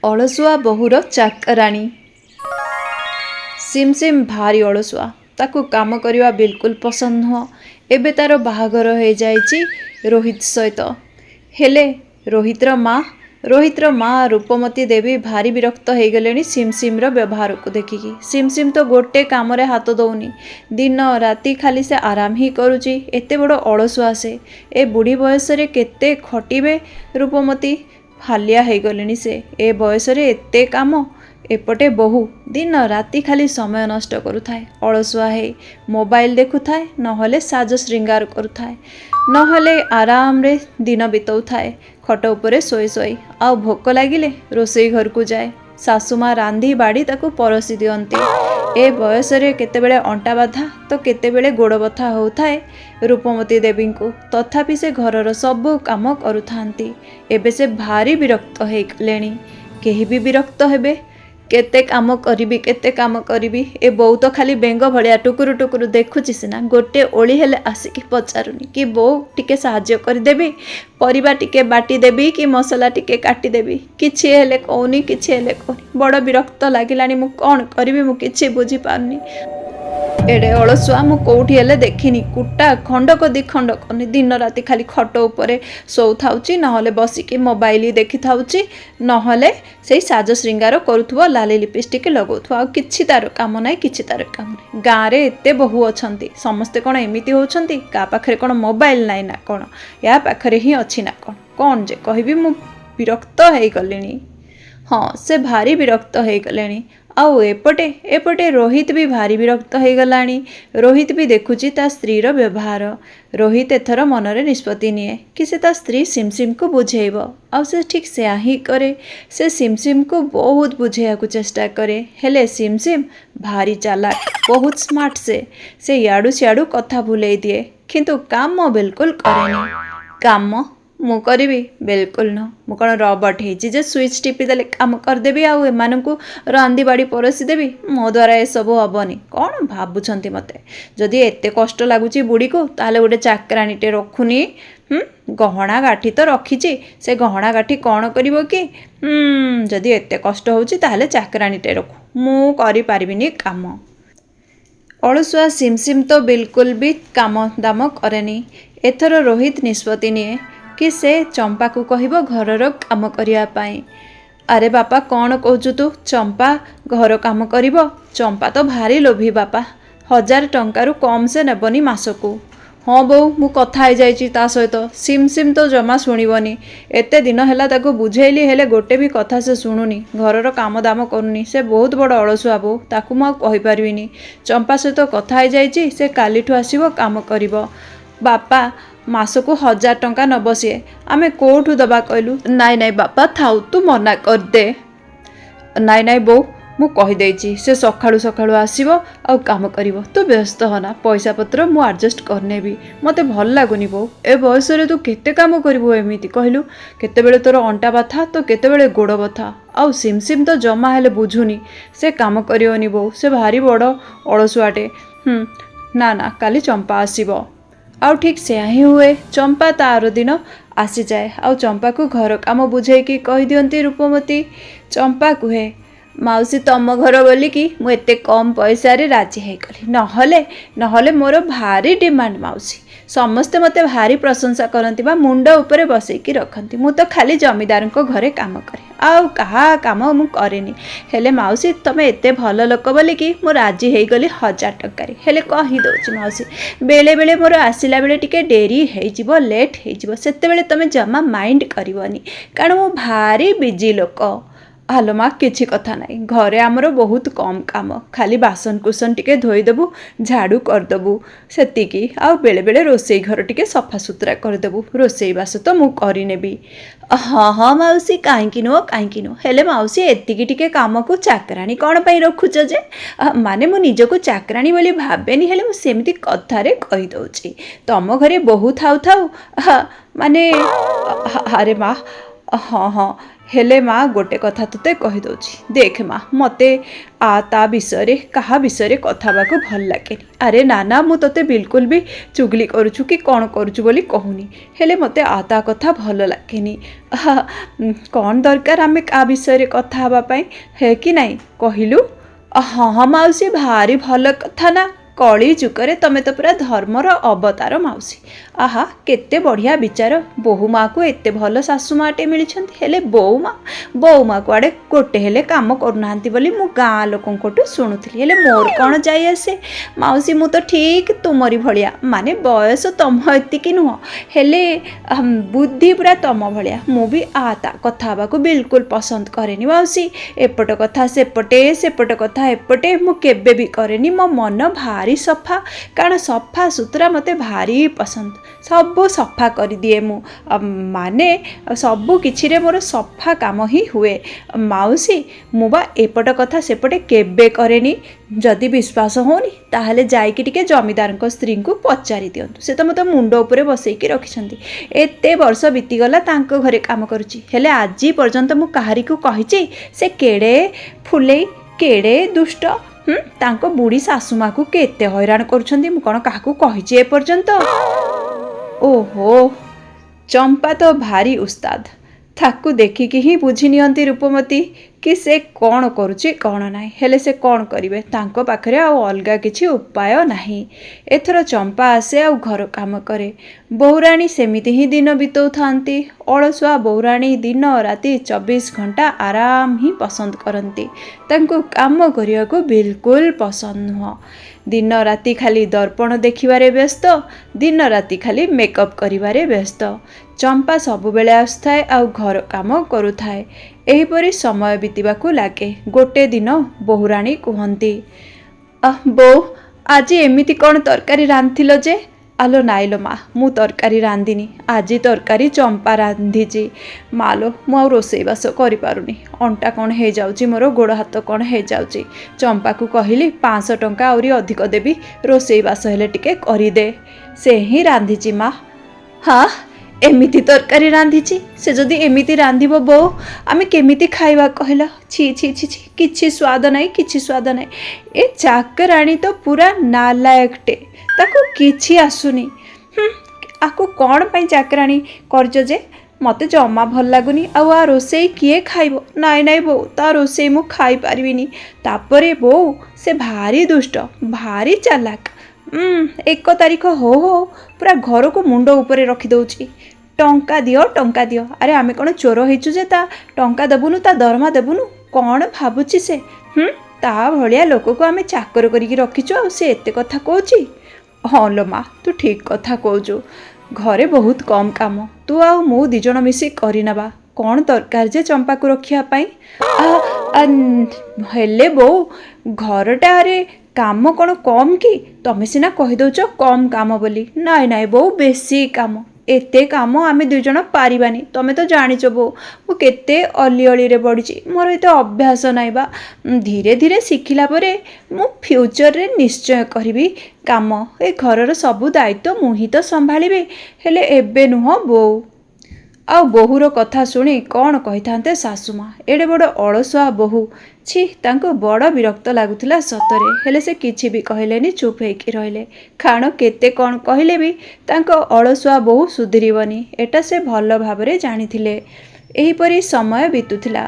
ଅଳସୁଆ ବୋହୂର ଚାକରାଣୀ। ସିମ୍ ସିମ୍ ଭାରି ଅଳସୁଆ, ତାକୁ କାମ କରିବା ବିଲକୁଲ ପସନ୍ଦ ନୁହଁ। ଏବେ ତାର ବାହାଘର ହେଇଯାଇଛି ରୋହିତ ସହିତ। ହେଲେ ରୋହିତର ମା ରୂପମତୀ ଦେବୀ ଭାରି ବିରକ୍ତ ହେଇଗଲେଣି ସିମ୍ ସିମ୍ର ବ୍ୟବହାରକୁ ଦେଖିକି। ସିମ୍ ସିମ୍ ତ ଗୋଟେ କାମରେ ହାତ ଦଉନି, ଦିନ ରାତି ଖାଲି ସେ ଆରାମ ହିଁ କରୁଛି। ଏତେ ବଡ଼ ଅଳସୁଆ ସେ। ଏ ବୁଢ଼ୀ ବୟସରେ କେତେ ଖଟିବେ ରୂପମତୀ, ହାଲିଆ ହେଇଗଲେଣି ସେ। ଏ ବୟସରେ ଏତେ କାମ। ଏପଟେ ବୋହୂ ଦିନ ରାତି ଖାଲି ସମୟ ନଷ୍ଟ କରୁଥାଏ। ଅଳସୁଆ ହେଇ ମୋବାଇଲ ଦେଖୁଥାଏ, ନହେଲେ ସାଜ ଶୃଙ୍ଗାର କରୁଥାଏ, ନହେଲେ ଆରାମରେ ଦିନ ବିତାଉଥାଏ ଖଟ ଉପରେ ଶୋଇ ଶୋଇ। ଆଉ ଭୋକ ଲାଗିଲେ ରୋଷେଇ ଘରକୁ ଯାଏ। ଶାଶୁମା ରାନ୍ଧି ବାଢ଼ି ତାକୁ ପରଷି ଦିଅନ୍ତି। ଏ ବୟସରେ କେତେବେଳେ ଅଣ୍ଟା ବାଧା ତ କେତେବେଳେ ଗୋଡ଼ ବଥା ହେଉଥାଏ ରୂପମତୀ ଦେବୀଙ୍କୁ। ତଥାପି ସେ ଘରର ସବୁ କାମ କରୁଥାନ୍ତି। ଏବେ ସେ ଭାରି ବିରକ୍ତ ହେଇଗଲେଣି। କେହି ବି ବିରକ୍ତ ହେବେ। କେତେ କାମ କରିବି। ଏ ବୋଉ ତ ଖାଲି ବେଙ୍ଗ ଭଳିଆ ଟୁକୁରୁ ଟୁକୁରୁ ଦେଖୁଛି ସିନା, ଗୋଟେ ଓଳି ହେଲେ ଆସିକି ପଚାରୁନି କି ବୋଉ ଟିକେ ସାହାଯ୍ୟ କରିଦେବି, ପରିବା ଟିକେ ବାଟିଦେବି କି ମସଲା ଟିକେ କାଟିଦେବି। କିଛି ହେଲେ କହୁନି। ବଡ଼ ବିରକ୍ତ ଲାଗିଲାଣି। ମୁଁ କ'ଣ କରିବି, ମୁଁ କିଛି ବୁଝିପାରୁନି। ଏଡ଼େ ଅଳସୁଆ ମୁଁ କୋଉଠି ହେଲେ ଦେଖିନି। କୁଟା ଖଣ୍ଡକ ଦି ଖଣ୍ଡ କରୁନି, ଦିନ ରାତି ଖାଲି ଖଟ ଉପରେ ଶୋଉଥାଉଛି, ନହେଲେ ବସିକି ମୋବାଇଲ ଦେଖିଥାଉଛି, ନହେଲେ ସେଇ ସାଜ ଶୃଙ୍ଗାର କରୁଥିବ, ଲାଲି ଲିପଷ୍ଟିକ୍ ଲଗାଉଥିବ। ଆଉ କିଛି ତାର କାମ ନାହିଁ। ଗାଁରେ ଏତେ ବୋହୂ ଅଛନ୍ତି, ସମସ୍ତେ କ'ଣ ଏମିତି ହେଉଛନ୍ତି? କାହା ପାଖରେ କ'ଣ ମୋବାଇଲ ନାହିଁ ନା କ'ଣ? ୟା ପାଖରେ ହିଁ ଅଛି ନା କ'ଣ ଯେ କହିବି। ମୁଁ ବିରକ୍ତ ହେଇଗଲିଣି। ହଁ, ସେ ଭାରି ବିରକ୍ତ ହେଇଗଲେଣି। ଆଉ ଏପଟେ ରୋହିତ ବି ଭାରି ବିରକ୍ତ ହେଇଗଲାଣି। ରୋହିତ ବି ଦେଖୁଛି ତା ସ୍ତ୍ରୀର ବ୍ୟବହାର। ରୋହିତ ଏଥର ମନରେ ନିଷ୍ପତ୍ତି ନିଏ କି ସେ ତା ସ୍ତ୍ରୀ ସିମ୍ ସିମ୍କୁ ବୁଝେଇବ। ଆଉ ସେ ଠିକ୍ ସେୟା ହିଁ କରେ। ସେ ସିମ୍ ସିମ୍କୁ ବହୁତ ବୁଝେଇବାକୁ ଚେଷ୍ଟା କରେ। ହେଲେ ସିମ୍ ସିମ୍ ଭାରି ଚାଲାକ, ବହୁତ ସ୍ମାର୍ଟ। ସେ ଇଆଡ଼ୁ ସିଆଡ଼ୁ କଥା ଭୁଲେଇ ଦିଏ, କିନ୍ତୁ କାମ ବିଲକୁଲ କରେନି। କାମ ମୁଁ କରିବି? ବିଲକୁଲ ନୁହଁ। ମୁଁ କ'ଣ ରବଟ୍ ହେଇଛି ଯେ ସୁଇଚ୍ ଟିପି ଦେଲେ କାମ କରିଦେବି ଆଉ ଏମାନଙ୍କୁ ରାନ୍ଧି ବାଡ଼ି ପରଷି ଦେବି? ମୋ ଦ୍ୱାରା ଏସବୁ ହବନି। କ'ଣ ଭାବୁଛନ୍ତି ମୋତେ? ଯଦି ଏତେ କଷ୍ଟ ଲାଗୁଛି ବୁଢ଼ୀକୁ, ତାହେଲେ ଗୋଟେ ଚାକରାଣୀଟେ ରଖୁନି। ଗହଣା ଗାଠି ତ ରଖିଛି, ସେ ଗହଣା ଗାଠି କ'ଣ କରିବ କି? ଯଦି ଏତେ କଷ୍ଟ ହେଉଛି ତାହେଲେ ଚାକରାଣୀଟେ ରଖୁ। ମୁଁ କରିପାରିବିନି କାମ। ଅଳସୁଆ ସିମ୍ ସିମ୍ ତ ବିଲକୁଲ ବି କାମ ଦାମ କରେନି। ଏଥର ରୋହିତ ନିଷ୍ପତ୍ତି ନିଏ କି ସେ ଚମ୍ପାକୁ କହିବ ଘରର କାମ କରିବା ପାଇଁ। ଆରେ ବାପା, କ'ଣ କହୁଛୁ ତୁ? ଚମ୍ପା ଘର କାମ କରିବ? ଚମ୍ପା ତ ଭାରି ଲୋଭୀ ବାପା, 1000 ଟଙ୍କାରୁ କମ୍ ସେ ନେବନି ମାସକୁ। ହଁ ବୋଉ, ମୁଁ କଥା ହେଇଯାଇଛି ତା ସହିତ। ସିମ୍ ସିମ୍ ତ ଜମା ଶୁଣିବନି। ଏତେ ଦିନ ହେଲା ତାକୁ ବୁଝେଇଲି, ହେଲେ ଗୋଟେ ବି କଥା ସେ ଶୁଣୁନି। ଘରର କାମ ଦାମ କରୁନି। ସେ ବହୁତ ବଡ଼ ଅଳସୁଆ ବୋଉ, ତାକୁ ମୁଁ ଆଉ କହିପାରିବିନି। ଚମ୍ପା ସହିତ କଥା ହେଇଯାଇଛି, ସେ କାଲିଠୁ ଆସିବ କାମ କରିବ। ବାପା, ମାସକୁ 1000 ଟଙ୍କା ନେବ ସିଏ। ଆମେ କୋଉଠୁ ଦେବା କହିଲୁ? ନାଇଁ ବାପା ଥାଉ, ତୁ ମନା କରିଦେ। ନାଇଁ ବୋଉ, ମୁଁ କହିଦେଇଛି, ସେ ସକାଳୁ ଆସିବ ଆଉ କାମ କରିବ। ତୁ ବ୍ୟସ୍ତ ହନା, ପଇସା ପତ୍ର ମୁଁ ଆଡ଼ଜଷ୍ଟ କରିନେବି। ମୋତେ ଭଲ ଲାଗୁନି ବୋଉ। ଏ ବୟସରେ ତୁ କେତେ କାମ କରିବୁ ଏମିତି କହିଲୁ? କେତେବେଳେ ତୋର ଅଣ୍ଟା ବଥା ତ କେତେବେଳେ ଗୋଡ଼ ବଥା। ଆଉ ସିମ୍ ସିମ୍ ତ ଜମା ହେଲେ ବୁଝୁନି। ସେ କାମ କରିବନି ବୋଉ, ସେ ଭାରି ବଡ଼ ଅଳସୁଆଟେ। ନା, କାଲି ଚମ୍ପା ଆସିବ। ଆଉ ଠିକ୍ ସେୟା ହିଁ ହୁଏ। ଚମ୍ପା ତାର ଦିନ ଆସିଯାଏ। ଆଉ ଚମ୍ପାକୁ ଘର କାମ ବୁଝେଇକି କହିଦିଅନ୍ତି ରୂପମତୀ। ଚମ୍ପା କୁହେ, ମାଉସୀ ତମ ଘର ବୋଲିକି ମୁଁ ଏତେ କମ୍ ପଇସାରେ ରାଜି ହେଇଗଲି, ନହେଲେ ମୋର ଭାରି ଡିମାଣ୍ଡ ମାଉସୀ। ସମସ୍ତେ ମୋତେ ଭାରି ପ୍ରଶଂସା କରନ୍ତି ବା ମୁଣ୍ଡ ଉପରେ ବସେଇକି ରଖନ୍ତି। ମୁଁ ତ ଖାଲି ଜମିଦାରଙ୍କ ଘରେ କାମ କରେ, ଆଉ କାହା କାମ ମୁଁ କରେନି। ହେଲେ ମାଉସୀ, ତମେ ଏତେ ଭଲ ଲୋକ ବୋଲିକି ମୁଁ ରାଜି ହେଇଗଲି 1000 ଟଙ୍କାରେ। ହେଲେ କହିଦେଉଛି ମାଉସୀ, ବେଳେବେଳେ ମୋର ଆସିଲା ବେଳେ ଟିକେ ଡେରି ହେଇଯିବ, ଲେଟ୍ ହେଇଯିବ। ସେତେବେଳେ ତମେ ଜମା ମାଇଣ୍ଡ କରିବନି, କାରଣ ମୁଁ ଭାରି ବିଜି ଲୋକ। ଆଲୋ ମା, କିଛି କଥା ନାହିଁ। ଘରେ ଆମର ବହୁତ କମ୍ କାମ, ଖାଲି ବାସନ କୁସନ ଟିକେ ଧୋଇଦେବୁ, ଝାଡ଼ୁ କରିଦେବୁ, ସେତିକି। ଆଉ ବେଳେବେଳେ ରୋଷେଇ ଘର ଟିକେ ସଫାସୁତୁରା କରିଦେବୁ। ରୋଷେଇବାସ ତ ମୁଁ କରିନେବି। ହଁ ମାଉସୀ, କାହିଁକି ନୁହଁ। ହେଲେ ମାଉସୀ, ଏତିକି ଟିକେ କାମକୁ ଚାକରାଣୀ କ'ଣ ପାଇଁ ରଖୁଛ ଯେ? ମାନେ ମୁଁ ନିଜକୁ ଚାକରାଣୀ ବୋଲି ଭାବେନି, ହେଲେ ମୁଁ ସେମିତି କଥାରେ କହିଦେଉଛି। ତମ ଘରେ ବୋହୂ ଥାଉ ମାନେ ଆରେ ମା, ହଁ, हेले माँ गोटे कथा तोते कहीदे देख माँ मते आ ता विषय क्या विषय कथा भल लगे अरे ना ना मु तोते बिल्कुल भी चुगली करुचु कि कौन करुचु बोली कहूनी हेले मते आ ता कथा भल लगे कौन दरकार आमे क्या विषय कथा हाँपाई है कि नहीं कहलु हाँ हाँ माउसी भारी भल कथा ना कली जुगरे तमें तो पूरा धर्मर अवतार माउसी आहा केते बढ़िया विचार बोहू माँ को एते भल सासू माटे मिली हेले बोऊ माँ कुआड़े गोटे हेले काम करूना बोली मु गाँ लोकों शुणुली हेले मोर कौन जाए आसे माउसी मु तो ठीक तुमरी भलिया माने बयस तम एतिकी नुह हेले बुद्धि पूरा तम भलिया मु भी आता कथा को बिल्कुल पसंद करेनी माउसी एपट कथा सेपटे सेपट कथा एपटे मु केबे भी करेनी मो मन भारी सफा कारण सफा सुतरा मते भारी पसंद सबू सफा कर दिए मु माने सबू किछि रे मोर सफा काम ही हुए माउसी मुबा एपट कथा सेपटे केबे करेनी जदि विश्वास होनी ताहले जाइकी टिके जमीदार स्त्री को पचारि दियंतु से तो मत मुंड उपरे बसैकी रखिछंती एते वर्ष बीतीगला तांको घरे काम करुची हेले आजी पर्यंत मु काहारी को कहिची से केड़े फुले केड़े दुष्ट तांको बुढ़ी सासू माँ को केते हैरान करुछंती मु कौन काहाकू कहिची ए पर्यंत ओहो चंपा तो भारी उस्ताद थाकू देखिकी ही बुझी नियंती रूपमती कि से कौन करुची कौन नाही हेले से कौन करिवे तांको पाखरे आ अलगा किछि उपाय नाही एथर चंपा आसे आ घर काम करे बहुराणी सेमिति ही दिन बितौ थांती अलसुआ बहुराणी दिन राति 24 घंटा आराम ही पसंद करती तांको काम करिया को बिल्कुल पसंद नुह दिन राति खाली दर्पण देखिबारे व्यस्त दिन राति खाली मेकअप करिबारे व्यस्त चंपा सबु बेले आसुथाए आ घर काम करुथाए एहीपरी समय बीतवाकू लगे गोटे दिन बहुराणी कहती बो आज एमिति कौन तरकारी रांधिल जे आलो नाइलो माँ मु तरकारी रांधिनी आज तरकारी चंपा रांधिची मालो मु रोसईबास करिपारुनी अंटा कौन हो जाउची मोर गोड़ हाथ कौन हो जाउची चंपा को कहली 500 टंका आउरी अधिक देवी रोसईबास हेले टिके करिदे से ही रांधिची माँ हाँ एमिति तरकारी रांधिची से जदि एमिति रांधिबो बो आमे केमिति खाइबा कहला छी छी छी छी किछि स्वाद नाही किछि स्वाद नाही ए चाकराणी तो पूरा नालायकटे ताको किछि आसुनी आको कौन पाई चाकराणी करजो जे मते जमा भल लागुनी आ रोसई किए खाइबो नाई नाई बो ता रोसई मु खाई पारिबिनी तापरे बो से भारी दुष्ट भारी चालाक 1 तारीख हो पूरा घर को मुंड ऊपर रखी दउची टंका दियो अरे आमे कौन चोर होइचु जे ता टंका देबुनु ता दरमा देबुनु कौन भाबुची से ता भलिया लोक को आमे चाकर करिकी रखिचु आ से एते कथा कहूची हाँ लो माँ तू ठीक कथा कहूचु घरे बहुत कम काम तू आ मु दी जण मिसी करिनबा कौन दरकार जे चंपा को रखिया पाई हेले बो घरटा रे काम कौन कम कि तमे सिना कहि दउछ कम काम बोली नाई नाई बो बेसी काम एते काम आमे दुई जण पारिबानी तमे तो जानिच बो मु केते अली अली रे बढिची मोर एते अभ्यास नाई बा धीरे धीरे शिखिला परे मु फ्यूचर रे निश्चय करिवि काम ए घरर सबु दायित्व मु ही तो संभाळिबे हेले एबे नुह बो आ बोहूर कथा शुणी कौन कही था सासुमा एडे बड़ अलसुआ बोहू छी तांको बड़ विरक्त लगुला सतरे हेले से किछि भी कहलेनी चुप होइकी रहिले खाण केते कौन कहले भी तांको अलसुआ बोहू सुधरिबनी एटा से भल भाबरे जानिथिले एहीपरि समय बीतुथिला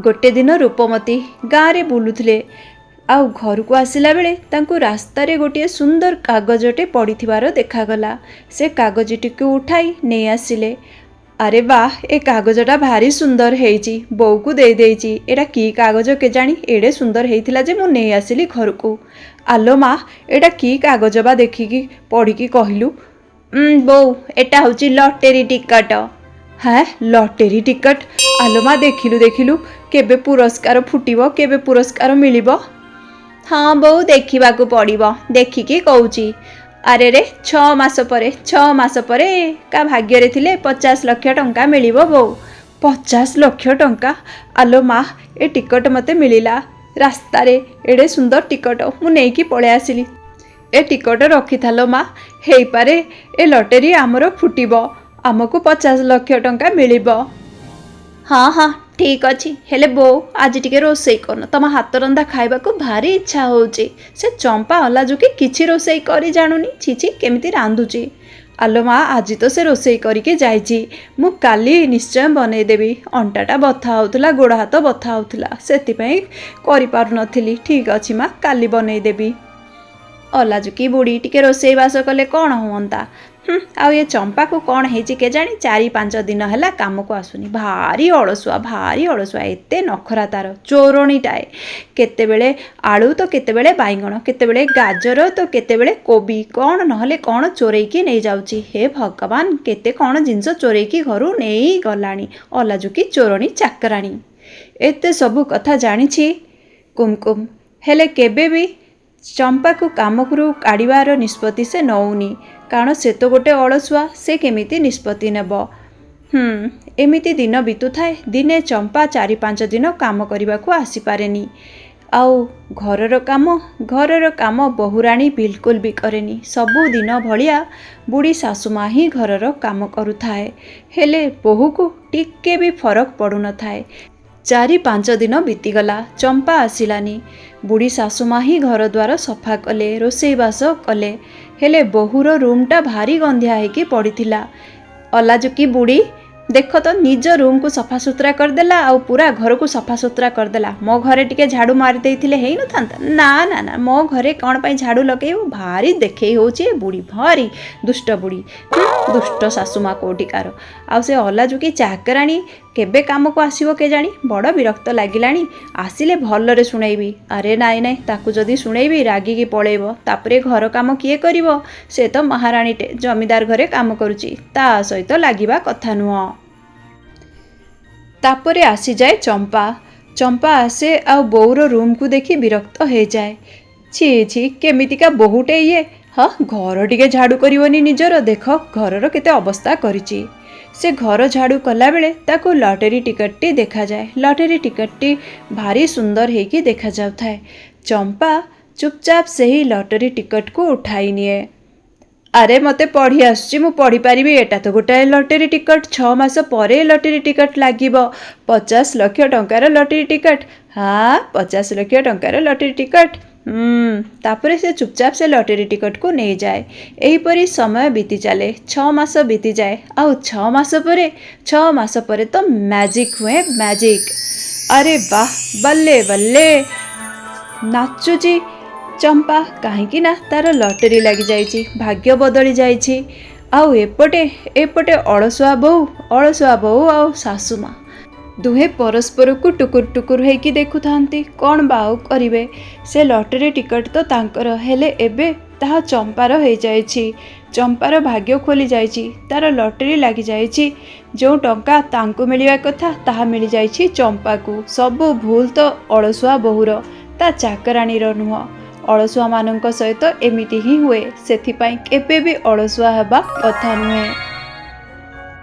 गोटे दिन रूपमती गाँव रे बुलुथिले आउ घर को आसिला बेले तांको रास्ता रे गोटे सुंदर कागजटे पड़िथिबार देखागला से कागजटी को उठाई नै आसिले अरे वाह ए कागजटा भारी सुंदर हेइची बो को दे देइची एटा की कागज के जानी एडे सुंदर हेइथिला जे मु नै आसिली घर को आलो माँ एटा की कागज बा देखिकी पढ़िकी कहलु बो एटा होची लॉटरी टिकट हाँ लॉटरी टिकट आलो माँ देखिलु केबे पुरस्कार फुटिबो केबे पुरस्कार मिलिबो हाँ बो देखिबा को पड़िबो देखिकी कहूची अरे रे 6 मास परे का भाग्य रे थिले 50 लाख टंका मिलिबो बो 50 लाख टंका आलो माँ ए टिकट मते मिलिला रास्ता रे एडे सुंदर टिकट मु नेकी पळे आसिली ए टिकट रखी थालो माँ हेई पारे ए लॉटरी आमर फुटिबो आमको 50 लाख टंका मिलिबो हाँ हाँ ठीक अच्छी हेले बो आज टिके रोसई करन तम हाथ रंधा खाइबा को भारी इच्छा होउची से चंपा अलाजुकी किछि रोसई करी जानुनी छिछि केमिति रांधुची आलो माँ आज तो से रोसई करके जाइची मु काली निश्चय बनई देबी अंटाटा बथा होउतला गोड़ हाथ बथा होउतला सेतिपई करि पारु नथिली ठीक अछि माँ काली बनई देबी अलाजुकी बुढ़ी टिके रोसई बास कले कौन हुअंता आउ ये चंपा को कौन है केजाणी 4-5 दिन है काम को आसुनी भारी अड़सुआ एते नखरा तार चोरणीटाए केतेबेले आलू तो केतेबेले बाइगण केतेबेले गाजर तो केतेबेले कोबी कौन नहले कौन चोरेकी नहीं जाउची हे भगवान केते कौन जिनस चोरेकी घरू नहीं गलानी अलाजुकी चोरणी चाकराणी एते सबु कथा जानिछि कुमकुम हेले केबे भी चंपा को काम करू काढ़िबार निष्पत्ति से नौनी कारण से तो गोटे अलसुआ से केमिति निष्पत्ति नेब एमिति दिन बीतु थाए दिने चंपा 4-5 दिन काम करने को आसीपारेनी आउ घरर काम बहुराणी बिल्कुल भी करेनी सबु दिन भलिया बुढ़ी सासुमा ही घरर काम करुथाए हेले बहु को टिके भी फरक पड़ू न थाए 4-5 दिन बीतीगला चंपा आसिलानी बुढ़ी सासुमा ही घर द्वार सफा कले रोसईबास कले हेले बहुर रूमटा भारी गंधिया होगी पड़ीथिला अलाजुकी बुढ़ी देख तो निज रूम को सफा सुतरा करदेला आ पूरा घर को सफा सुतरा करदेला मो घरे टिके झाड़ू मारी देइथिले हेई न थांता ना ना ना मो घरे कौन पाई झाड़ू लगेइबो भारी देखेई होची बुढ़ी भारी दुष्ट बुढ़ी दुष्ट सासुमा कोटिकार आ से अलाजुकी चाकराणी केबे काम को आसीबो के जानी बड़ विरक्त लागिलानी आसिले भलरे सुनाइबी अरे नाई नाई ताकू जदी सुनाइबी रागिकी पळेइबो तापरे घर काम किए करिवो से तो महारानीटे जमीदार घरे काम करूची ता सहित लागिबा कथा नुह तापरे आसी जाए चंपा आसे आ बोउर रूम को देखी विरक्त हो जाए छी छी केमितिका बहुटे ये हाँ घर टिके झाड़ू करनी निजर देख घरर केते अवस्था करिची से घर झाड़ू कला बेले ताको लॉटरी टिकटटी देखा जाए लॉटरी टिकटटी भारी सुंदर हेकी देखा जाउथाए चंपा चुपचाप से ही लॉटरी टिकट को उठाई निए अरे मते पढ़ी आसुची मु पढ़ी पारिबी एटा तो गोटाए लॉटरी टिकट 6 मास परे लॉटरी टिकट लागिबो 50 लाख टंकार लॉटरी टिकट हाँ 50 लाख टंकार लॉटरी टिकट तापरे से चुपचाप से लॉटरी टिकट को नहीं जाए एहीपरी समय बीती चले 6 मास बीती जाए आउ 6 मास परे तो मैजिक हुए मैजिक अरे वाह बल्ले बल्ले नाचुची चंपा कहीं ना तार लॉटरी लगी जाइची भाग्य बदली जाइची आउ एपटे अलसुआ बहु आउ सासुमा दुहे परस्पर को टुकुर टुकुर होइकी देखु थांती कौन बाउ करिवे से लॉटरी टिकट तो तांकर हेले एबे ताहा चंपार हो जाइछि चंपार भाग्य खोली जाइछि तार लॉटरी लगी जाइछि जो टंका तांको मिलिवा कथा ताहा मिली जाइछि चंपा को सब भूल तो अलसुआ बहुर ता चाकराणीर नुह अलसुआ मानक सहित एमिति ही हुए सेथिपाई केबे भी अलसुआ हेबा कथा नुहे।